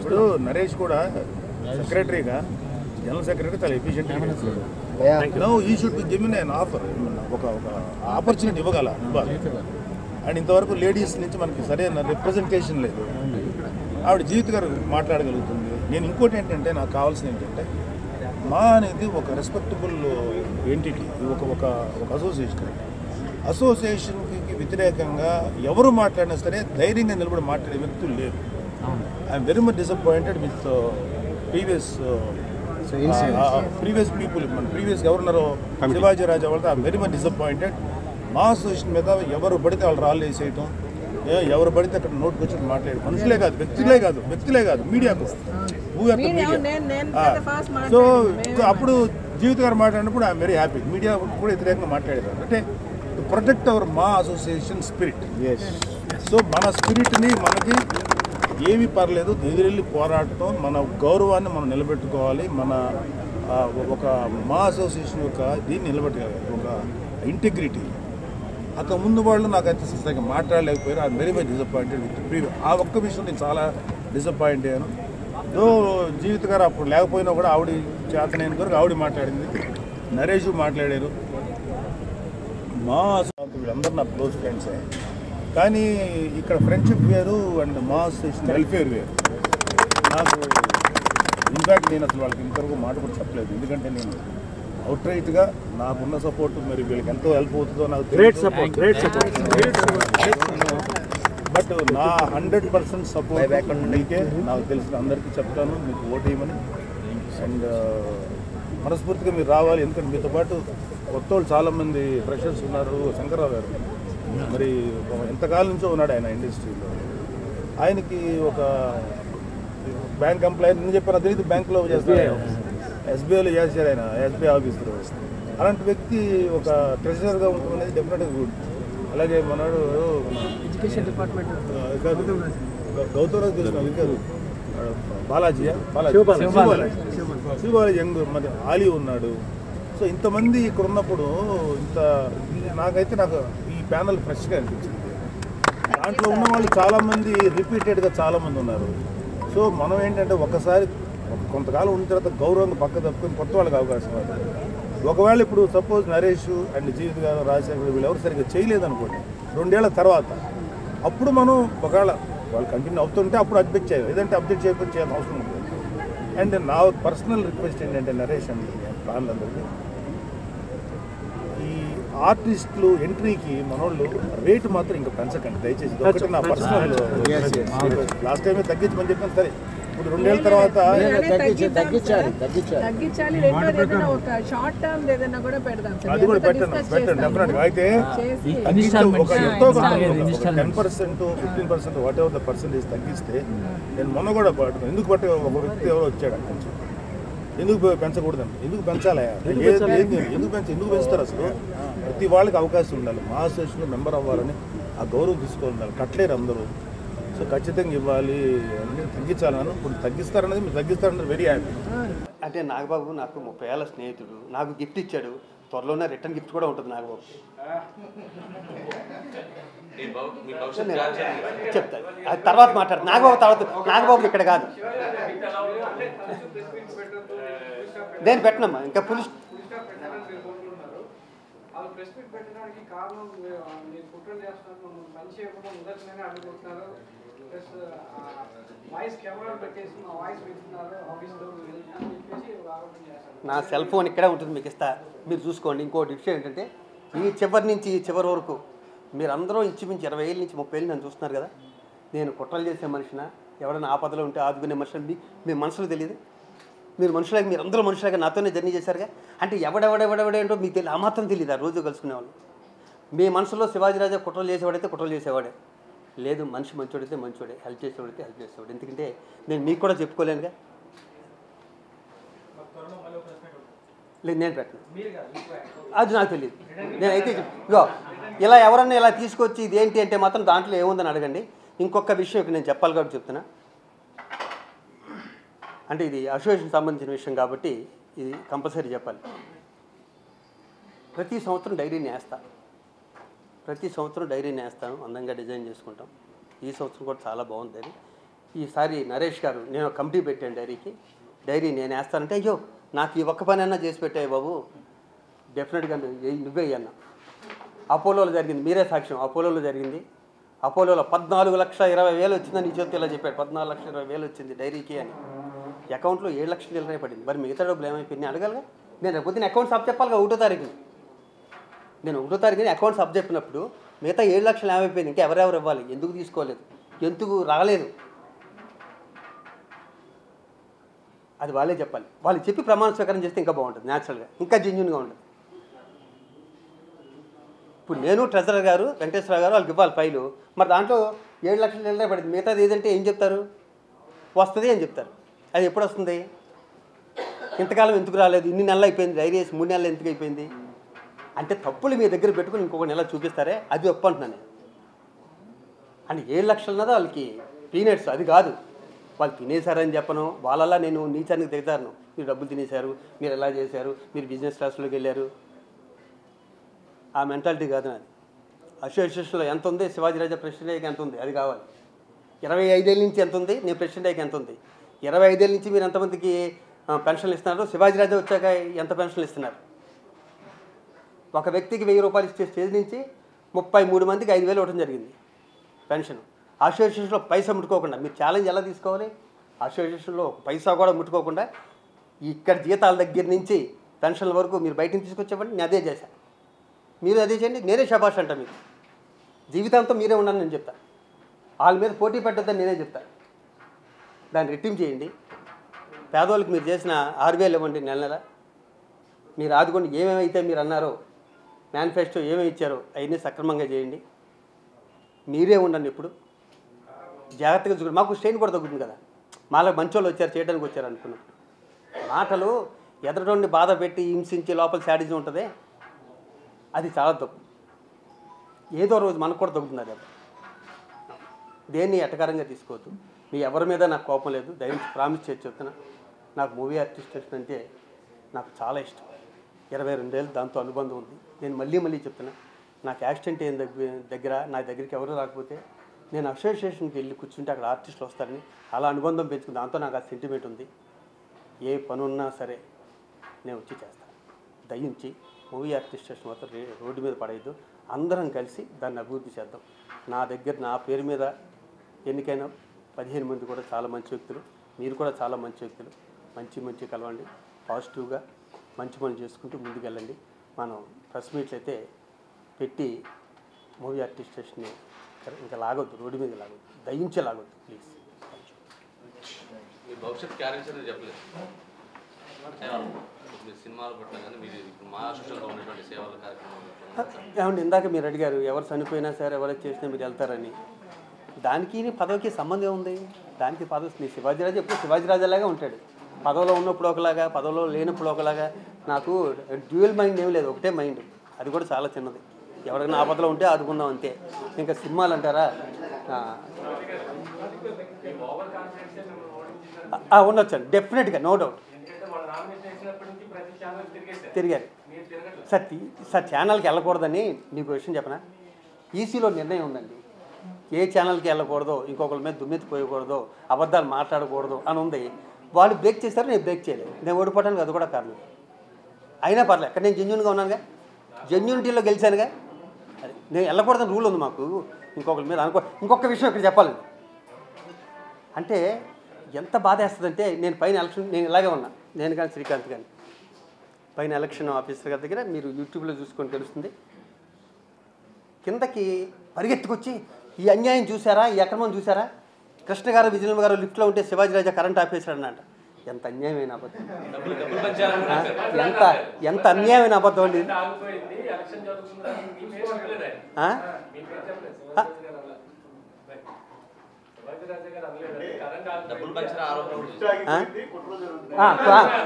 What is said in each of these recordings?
ఇప్పుడు నరేష్ కూడా సెక్రటరీగా జనరల్ సెక్రటరీ చాలా ఎఫిషియెంట్గా ఈ should be given an offer ఒక ఆపర్చునిటీ ఇవ్వాలి. అండ్ ఇంతవరకు లేడీస్ నుంచి మనకి సరైన రిప్రజెంటేషన్ లేదు. ఆవిడ జీవిత గారు మాట్లాడగలుగుతుంది. నేను ఇంకోటి ఏంటంటే నాకు కావాల్సింది ఏంటంటే మా అనేది ఒక రెస్పెక్టబుల్ ఎంటిటీ, ఒక అసోసియేషన్కి వ్యతిరేకంగా ఎవరు మాట్లాడినా సరే ధైర్యంగా నిలబడి మాట్లాడే వ్యక్తులు లేరు. I'm very much disappointed with previous people. మన ప్రీవియస్ గవర్నర్ శివాజీ రాజా వాళ్ళతో ఐఎమ్ వెరీ మచ్ డిసప్పాయింటెడ్. మా అసోసియేషన్ మీద ఎవరు పడితే వాళ్ళు రాళ్ళు వేసేయటం, ఎవరు పడితే అక్కడ నోటుకు వచ్చి మాట్లాడే మనుషులే కాదు, వ్యక్తులే కాదు మీడియాకు. సో అప్పుడు జీవిత గారు మాట్లాడినప్పుడు ఐఎమ్ వెరీ హ్యాపీ. మీడియా కూడా వ్యతిరేకంగా మాట్లాడేదారు. అంటే టు ప్రొటెక్ట్ అవర్ మా అసోసియేషన్ స్పిరిట్. సో మన స్పిరిట్ని మనకి ఏమీ పర్లేదు, ఎదురెళ్ళి పోరాడటం, మన గౌరవాన్ని మనం నిలబెట్టుకోవాలి. మన ఒక మా అసోసియేషన్ యొక్క దీన్ని నిలబెట్టుకోవాలి, ఒక ఇంటిగ్రిటీ. అంత ముందు వాళ్ళు నాకు అయితే సరిగ్గా మాట్లాడలేకపోయారు. I'm very much disappointed with previous. ఆ ఒక్క విషయం నేను చాలా డిసప్పాయింట్ అయ్యాను. జీవిత గారు అప్పుడు లేకపోయినా కూడా ఆవిడ చేతనైన వరకు ఆవిడ మాట్లాడింది, నరేష్ మాట్లాడారు. మా వీళ్ళందరూ నా క్లోజ్ ఫ్రెండ్సే. కానీ ఇక్కడ ఫ్రెండ్షిప్ వేరు అండ్ మా అసోసియేషన్ వెల్ఫేర్ వేరు. నాకు ఇన్ఫ్యాక్ట్ నేను అసలు వాళ్ళకి ఇంతవరకు మాట కూడా చెప్పలేదు. ఎందుకంటే నేను అవుట్ రైట్గా నాకున్న సపోర్ట్ మరి వీళ్ళకి ఎంతో హెల్ప్ అవుతుందో నాకు గ్రేట్ సపోర్ట్. బట్ నా 100% సపోర్ట్ మీకే, నాకు తెలిసిన అందరికీ చెప్తాను మీకు ఓటు వేయమని. అండ్ మనస్ఫూర్తిగా మీరు రావాలి. ఎందుకంటే మీతో పాటు కొత్త వాళ్ళు చాలామంది ఫ్రెషర్స్ ఉన్నారు. శంకర్రావు గారు మరి ఎంతకాలం నుంచో ఉన్నాడు ఆయన ఇండస్ట్రీలో. ఆయనకి ఒక బ్యాంక్ ఎంప్లాయీ నేను చెప్పాను తెలియదు, బ్యాంకులో చేస్తారు, ఎస్బీఐలో చేశారు ఆయన, ఎస్బీఐ ఆఫీసర్. అలాంటి వ్యక్తి ఒక ట్రెజరర్గా ఉంటుంది అనేది డెఫినెట్గా గుడ్. అలాగే మనడు ఎడ్యుకేషన్ డిపార్ట్మెంట్ గౌతమ్రాజు చూసిన కాదు, బాలాజీ యంగ్ మరి ఆలీ ఉన్నాడు. సో ఇంతమంది ఇక్కడ ఉన్నప్పుడు నాకు ఈ ప్యానల్ ఫ్రెష్గా అనిపించింది. దాంట్లో ఉన్న వాళ్ళు చాలామంది రిపీటెడ్గా చాలామంది ఉన్నారు. సో మనం ఏంటంటే ఒకసారి కొంతకాలం ఉన్న తర్వాత గౌరవంగా పక్క తప్పుకొని కొత్త వాళ్ళకి అవకాశం అవుతుంది. ఒకవేళ ఇప్పుడు సపోజ్ నరేష్ అండ్ జీవిత గారు, రాజశేఖర్ వీళ్ళు ఎవరు సరిగ్గా చేయలేదనుకోండి, 2 ఏళ్ల తర్వాత అప్పుడు మనం ఒకవేళ వాళ్ళు కంటిన్యూ అవుతుంటే అప్పుడు అప్డేట్ చేయాలి, లేదంటే అప్డేట్ చేయకపోతే చేయాల్సిన అవసరం ఉంటుంది. అండ్ నా పర్సనల్ రిక్వెస్ట్ ఏంటంటే నరేష్ అండ్ ప్లాన్లందరికీ, ఈ ఆర్టిస్టులు ఎంట్రీకి మనోళ్ళు రేటు మాత్రం ఇంకా పెంచకండి దయచేసి. ఒకటి నా పర్సనల్ లాస్ట్ టైమే తగ్గించమని చెప్పాను. సరే ఇప్పుడు 2 ఏళ్ల తర్వాత తగ్గించాలి. అది కూడా పెట్టండి డెఫినెట్గా. అయితే ఒక ఎంతో 10%, 15% వాట్ ఎవర్ ద పర్సెంటేజ్ తగ్గిస్తే నేను మొన్న కూడా పట్టుకున్నాను. ఎందుకు ఒక వ్యక్తి ఎవరో వచ్చాడు అక్కడి నుంచి, ఎందుకు పెంచకూడదండి, ఎందుకు పెంచాలి, ఎందుకు పెంచుతారు అసలు? ప్రతి వాళ్ళకి అవకాశం ఉండాలి. మా అసోసియేషన్లో మెంబర్ అవ్వాలని ఆ గౌరవం తీసుకోవాలి. కట్టలేరు అందరూ. సో ఖచ్చితంగా ఇవ్వాలి, అన్నీ తగ్గించాలని. ఇప్పుడు తగ్గిస్తారనేది మీరు తగ్గిస్తారన్నది వెరీ హ్యాపీ. అంటే నాగబాబు నాకు 30 ఏళ్ళ స్నేహితుడు, నాకు గిఫ్ట్ ఇచ్చాడు. త్వరలోనే రిటర్న్ గిఫ్ట్ కూడా ఉంటుంది నాగబాబు. చెప్తాను అది తర్వాత మాట్లాడు. నాగబాబు ఇక్కడ కాదు, నేను పెట్టనమ్మా. ఇంకా పులిస్ నా సెల్ ఫోన్ ఇక్కడే ఉంటుంది, మీకు ఇస్తా, మీరు చూసుకోండి. ఇంకోటి విషయం ఏంటంటే ఈ చివరి నుంచి ఈ చివరి వరకు మీరందరూ ఇంచుమించు 20 ఏళ్ళ నుంచి 30 ఏళ్ళు నన్ను చూస్తున్నారు కదా. నేను కుట్రలు చేసే మనిషిన, ఎవరైనా ఆపదలో ఉంటే ఆదుకునే మనిషిని మీ మనసులో తెలియదు. మీరు మనుషులాగా, మీరు అందరూ మనుషులాగా నాతోనే జర్నీ చేశారుగా. అంటే ఎవడెవడేంటో మీకు తెలియదు, ఆ మాత్రం తెలియదు. ఆ రోజు కలుసుకునేవాళ్ళు మీ మనసులో శివాజీరాజా కుట్రలు చేసేవాడైతే కుట్రలు చేసేవాడే, లేదు మనిషి మంచోడైతే మంచోడే, హెల్ప్ చేసేవాడైతే హెల్ప్ చేసేవాడు. ఎందుకంటే నేను మీకు కూడా చెప్పుకోలేనుగా. లేదు నేను పెట్టను, అది నాకు తెలియదు. నేనైతే ఇగో ఇలా ఎవరన్నా ఇలా తీసుకొచ్చి ఇదేంటి అంటే మాత్రం దాంట్లో ఏముందని అడగండి. ఇంకొక విషయం నేను చెప్పాలి కాబట్టి చెప్తున్నా. అంటే ఇది అసోసియేషన్ సంబంధించిన విషయం కాబట్టి ఇది కంపల్సరీ చెప్పాలి. ప్రతి సంవత్సరం డైరీని వేస్తాను, అందంగా డిజైన్ చేసుకుంటాం. ఈ సంవత్సరం కూడా చాలా బాగుంది. ఈసారి నరేష్ గారు నేను ఒక కమిటీ పెట్టాను డైరీ నేను వేస్తానంటే అయ్యో నాకు ఈ ఒక్క పని అన్నా చేసి పెట్టాయి బాబు, డెఫినెట్గా నువ్వే అన్నా. అపోలోలో జరిగింది, మీరే సాక్ష్యం. అపోలోలో జరిగింది. అపోలోలో 14,20,000 వచ్చిందని ఈ చేతి ఇలా చెప్పాడు. 14,20,000 వచ్చింది డైరీకి అని. అకౌంట్లో 7 లక్షల చిల్లరే పడింది. మరి మిగతా డబ్బులు ఏమైపోయింది అడగాలిగా. నేను రేపు పొద్దున్న అకౌంట్స్ అప్ చెప్పాలిగా 1వ తారీఖుని. నేను 1వ తారీఖుని అకౌంట్స్ అప్ చెప్పినప్పుడు మిగతా 7 లక్షలు ఏమైపోయింది, ఇంకా ఎవరెవరు ఇవ్వాలి, ఎందుకు తీసుకోలేదు, ఎందుకు రాలేదు, అది వాళ్ళే చెప్పాలి. వాళ్ళు చెప్పి ప్రమాణ స్వీకారం చేస్తే ఇంకా బాగుంటుంది, న్యాచురల్గా ఇంకా జెన్యూన్గా ఉంటుంది. ఇప్పుడు నేను ట్రెజరర్ గారు వెంకటేశ్వరరావు గారు వాళ్ళకి ఇవ్వాలి ఫైలు, మరి దాంట్లో 7 లక్షల చిల్లరే పడింది. మిగతాది ఏదంటే ఏం చెప్తారు, వస్తుంది అని చెప్తారు. అది ఎప్పుడు వస్తుంది, ఇంతకాలం ఎందుకు రాలేదు, ఇన్ని నెలలు అయిపోయింది, డైరీ వేసి 3 నెలలు ఎందుకు అయిపోయింది అంటే తప్పులు మీ దగ్గర పెట్టుకుని ఇంకొక నెల చూపిస్తారే, అది ఒప్పు అంటున్నాను నేను. అంటే 7 లక్షలు ఉన్నదో వాళ్ళకి పీనట్స్, అది కాదు. వాళ్ళు తినేశారని చెప్పను, వాళ్ళలా నేను నీచానికి దిగుతాను. మీరు డబ్బులు తినేశారు, మీరు ఎలా చేశారు, మీరు బిజినెస్ క్లాస్లోకి వెళ్ళారు, ఆ మెంటాలిటీ కాదు నాది. అసోసియేషన్లో ఎంత ఉంది, శివాజీరాజా ప్రెసిడెంట్ అయ్యాక ఎంత ఉంది, అది కావాలి. 25 ఏళ్ళ నుంచి ఎంత ఉంది, నేను ప్రెసిడెంట్ అయ్యాక ఎంత ఉంది, 25 ఏళ్ళ నుంచి మీరు ఎంతమందికి పెన్షన్లు ఇస్తున్నారు, శివాజీరాజా వచ్చాక ఎంత పెన్షన్లు ఇస్తున్నారు. ఒక వ్యక్తికి 1000 రూపాయలు ఇచ్చే స్టేజ్ నుంచి 33 మందికి 5,000 ఇవ్వడం జరిగింది పెన్షన్. అసోసియేషన్లో పైసా ముట్టుకోకుండా మీరు ఛాలెంజ్ ఎలా తీసుకోవాలి, అసోసియేషన్లో పైసా కూడా ముట్టుకోకుండా ఇక్కడ జీతాల దగ్గర నుంచి పెన్షన్ల వరకు మీరు బయట నుంచి తీసుకొచ్చేవాడిని, నేను అదే చేశాను. మీరు అదే చేయండి, నేనే శబాష్ అంట. మీకు జీవితాంతం మీరే ఉండాలని నేను చెప్తాను. వాళ్ళ మీద పోటీ పెట్టద్దని నేనే చెప్తాను. దాన్ని రెట్టింపు చేయండి. పేదవాళ్ళకి మీరు చేసిన 6,000 ఇవ్వండి నెల నెల. మీరు ఆదుకోండి. ఏమేమైతే మీరు అన్నారో మేనిఫెస్టో ఏమేమి ఇచ్చారో అవన్నీ సక్రమంగా చేయండి. మీరే ఉండండి. ఇప్పుడు జాగ్రత్తగా చూడండి. మాకు స్ట్రెయిన్ కూడా తగ్గుతుంది కదా, మాలో మంచోళ్ళు వచ్చారు చేయడానికి వచ్చారు అనుకున్నాం. మాటలు ఎదరటోడిని బాధ పెట్టి హింసించి లోపల శాడిజం ఉంటుంది, అది చాలా తప్పు. ఏదో రోజు మనకు కూడా తగ్గుతుంది అది. దేన్ని ఎటకారంగా తీసుకోవద్దు. మీ ఎవరి మీద నాకు కోపం లేదు, దయచేసి ప్రామిస్ చేసి చెప్తున్నా. నాకు మూవీ ఆర్టిస్ట్ అంటే నాకు చాలా ఇష్టం. 22 ఏళ్ళు దాంతో అనుబంధం ఉంది. నేను మళ్ళీ చెప్తున్నా, నాకు యాక్సిడెంట్ అయిన దగ్గర నా దగ్గరికి ఎవరు రాకపోతే నేను అసోసియేషన్కి వెళ్ళి కూర్చుంటే అక్కడ ఆర్టిస్టులు వస్తారని అలా అనుబంధం పెంచుకుని దాంతో నాకు ఆ సెంటిమెంట్ ఉంది. ఏ పని ఉన్నా సరే నేను వచ్చి చేస్తాను. దయించి మూవీ ఆర్టిస్ట్ మాత్రం రోడ్డు మీద పడేయద్దు. అందరం కలిసి దాన్ని అభివృద్ధి చేద్దాం. నా దగ్గర నా పేరు మీద ఎన్నికైన 15 మంది కూడా చాలా మంచి వ్యక్తులు. మీరు కూడా చాలా మంచి వ్యక్తులు. మంచి కలవండి. పాజిటివ్గా మంచి పనులు చేసుకుంటూ ముందుకెళ్ళండి. మనం ప్రెస్ మీట్లు అయితే పెట్టి మూవీ ఆర్టిస్ట్ స్టేషన్ని ఇంకా లాగొద్దు, రోడ్డు మీద లాగొద్దు, దయించే లాగొద్దు ప్లీజ్. మీ భవిష్యత్ క్యారెక్టర్ చెప్పలేదు సినిమాలు పట్ల కానీ మీరు ఇప్పుడు మా సోషల్గా ఉన్నటువంటి సేవల కార్యక్రమం ఏమండి, ఇందాక మీరు అడిగారు ఎవరు చనిపోయినా సరే ఎవరు చేసినా మీరు వెళ్తారని. దానికి పదవికి సంబంధం ఉంది. దానికి పదవి మీ శివాజీరాజు ఎప్పుడు శివాజీరాజులాగా ఉంటాడు. పదవిలో ఉన్నప్పుడు ఒకలాగా, పదవిలో లేనప్పుడు ఒకలాగా. నాకు డ్యూయల్ మైండ్ ఏం లేదు, ఒకటే మైండ్. అది కూడా చాలా చిన్నది. ఎవరైనా ఆపదలో ఉంటే ఆదుకుందాం అంతే. ఇంకా సినిమాలు అంటారా, ఉండొచ్చండి, డెఫినెట్గా, నో డౌట్ తిరిగారు. సార్ ఛానల్కి వెళ్ళకూడదని నీకు విషయం చెప్పనా, ఈసీలో నిర్ణయం ఉందండి. ఏ ఛానల్కి వెళ్ళకూడదో, ఇంకొకరి మీద దుమ్మెత్తిపోయకూడదో, అబద్ధాలు మాట్లాడకూడదు అని ఉంది. వాళ్ళు బ్రేక్ చేశారు, నేను బ్రేక్ చేయలేదు. నేను ఓడిపోవడానికి అది కూడా కారణం. అయినా పర్లేదు, అక్కడ నేను జెన్యూన్గా ఉన్నానుగా, జెన్యూనిటీలో గెలిచానుగా. అది నేను వెళ్ళకూడదని రూల్ ఉంది మాకు. ఇంకొకరి మీద ఇంకొక విషయం ఇక్కడ చెప్పాలండి. అంటే ఎంత బాధ వేస్తుందంటే, నేను పైన ఎలక్షన్ నేను ఇలాగే ఉన్నా, నేను కానీ శ్రీకాంత్ కానీ పైన ఎలక్షన్ ఆఫీసర్ గారి దగ్గర మీరు యూట్యూబ్లో చూసుకొని తెలుస్తుంది. కిందకి పరిగెత్తుకొచ్చి ఈ అన్యాయం చూసారా, ఈ అక్రమం చూసారా, కృష్ణ గారు విజయనగరం గారు లిఫ్ట్లో ఉంటే శివాజీరాజా కరెంట్ ఆఫీసర్ అన్నమాట. ఎంత అన్యాయమైన అబద్ధం, ఎంత అన్యాయమైన అబద్ధం అండి.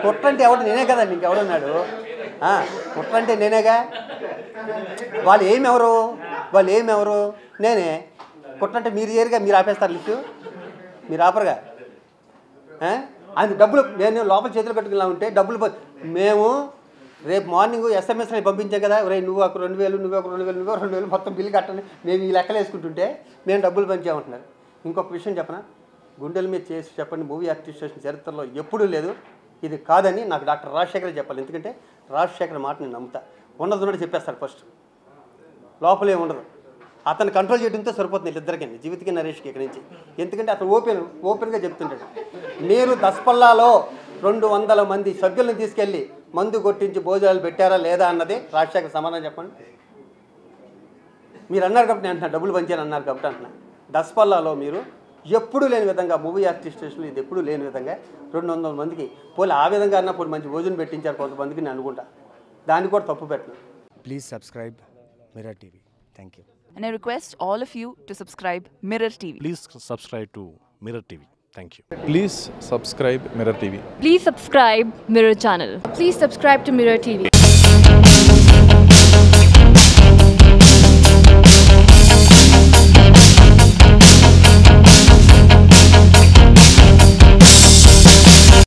కుట్రంటే ఎవడు నేనే కదండి, ఇంకెవడున్నాడు. కుట్రంటే నేనేగా. వాళ్ళు ఏమెవరు నేనే. కుట్రంటే మీరు చేయరుగా, మీరు ఆపేస్తారు లిఫ్ట్, మీరు ఆపరుగా. అది డబ్బులు నేను లోపల చేతులు కట్టుకున్నా ఉంటే డబ్బులు మేము రేపు మార్నింగ్ ఎస్ఎంఎస్లో పంపించాం కదా, నువ్వు ఒక 2,000, నువ్వు ఒక 2,000, నువ్వు 2,000 మొత్తం బిల్లు కట్టండి, మేము ఈ లెక్కలు వేసుకుంటుంటే మేము డబ్బులు పంచామంటున్నారు. ఇంకొక విషయం చెప్పనా, గుండెల మీద చేసి చెప్పండి మూవీ అడ్మినిస్ట్రేషన్ చరిత్రలో ఎప్పుడూ లేదు. ఇది కాదని నాకు డాక్టర్ రాజశేఖర్ చెప్పాలి. ఎందుకంటే రాజశేఖర్ మాట నేను నమ్ముతా. ఉన్నది చెప్పేస్తాడు ఫస్ట్, లోపలే ఉండదు. అతను కంట్రోల్ చేయడంతో సరిపోతుంది వీళ్ళిద్దరికీ, జీవితకి నరేష్కి ఇక్కడి నుంచి. ఎందుకంటే అతను ఓపెన్గా చెప్తుంటాడు. మీరు దసపల్లాలో 200 మంది సభ్యులను తీసుకెళ్ళి మందు కొట్టించి భోజనాలు పెట్టారా లేదా అన్నది రాజశేఖర్ సమాధానం చెప్పండి. మీరు అన్నారు కాబట్టి నేను అంటున్నా, డబ్బులు పంచాను అన్నారు కాబట్టి అంటున్నా. దసపల్లాలో మీరు ఎప్పుడూ లేని విధంగా మూవీ అడ్మినిస్ట్రేషన్లో ఇది ఎప్పుడూ లేని విధంగా 200 మందికి పోలీ ఆ విధంగా అన్నప్పుడు మంచి భోజనం పెట్టించారు కొంతమందికి నేను అనుకుంటా. దాన్ని కూడా తప్పు పెట్టను. Please subscribe Mirror TV. Thank you. And I request all of you to subscribe Mirror TV. Please subscribe to Mirror TV. Thank you. Please subscribe Mirror TV. Please subscribe Mirror channel. Please subscribe to Mirror TV.